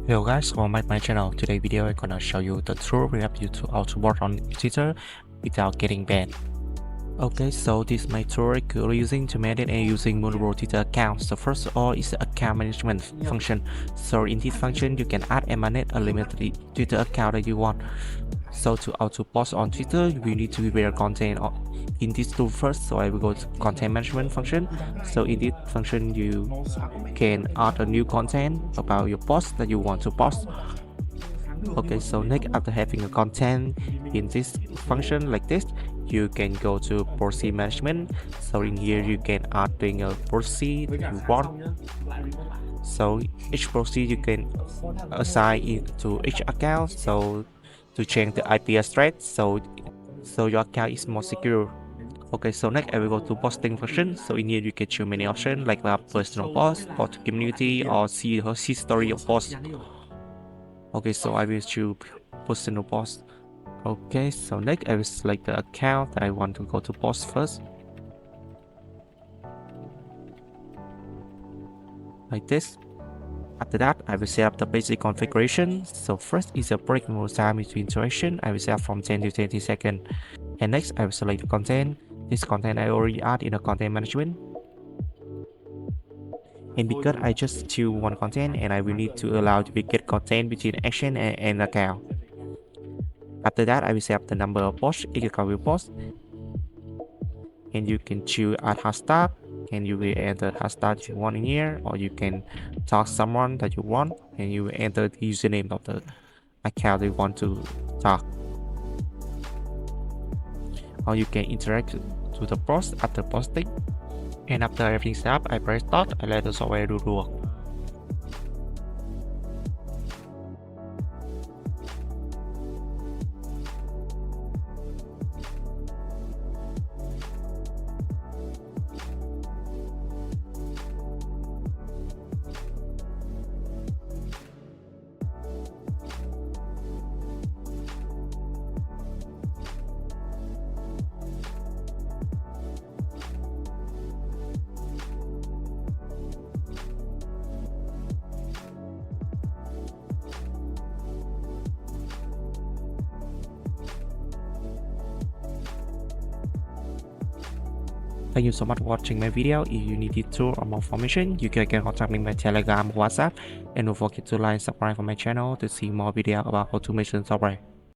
Hello guys, welcome back to my channel. Today video I'm gonna show you the tool we help you to auto-bot on Twitter without getting banned. Okay, so this is my tool we're using to manage and using multiple Twitter accounts. So first of all is the account management function. So in this function you can add and manage a limited Twitter account that you want. So to auto-post on Twitter, we need to prepare content in this tool first. So I will go to content management function. So in this function you can add a new content about your post that you want to post. Okay, so next, after having a content in this function like this, you can go to policy management. So in here you can add doing a policy that you want. So each policy you can assign it to each account. So to change the IP address, so your account is more secure. Okay, so next I will go to posting function. So in here you can choose many options like personal post, or community, or see the history of post. Okay, so I will choose personal post. Okay, so next I will select the account that I want to go to post first. Like this. After that, I will set up the basic configuration. So first is a break mode time between interaction. I will set from 10 to 20 seconds. And next, I will select the content. This content I already add in the content management. And because I just choose one content, and I will need to allow duplicate content between action and account. After that, I will set up the number of posts each account will post. And you can choose add hashtag, and you will enter hashtag you want in here, or you can tag someone that you want, and you will enter the username of the account you want to tag. Or you can interact to the post after posting. And after everything set up, I press start and let the software do the work. Thank you so much for watching my video. If you need this tool or more information, you can contact me by Telegram or WhatsApp. And don't forget to like and subscribe for my channel to see more videos about automation software.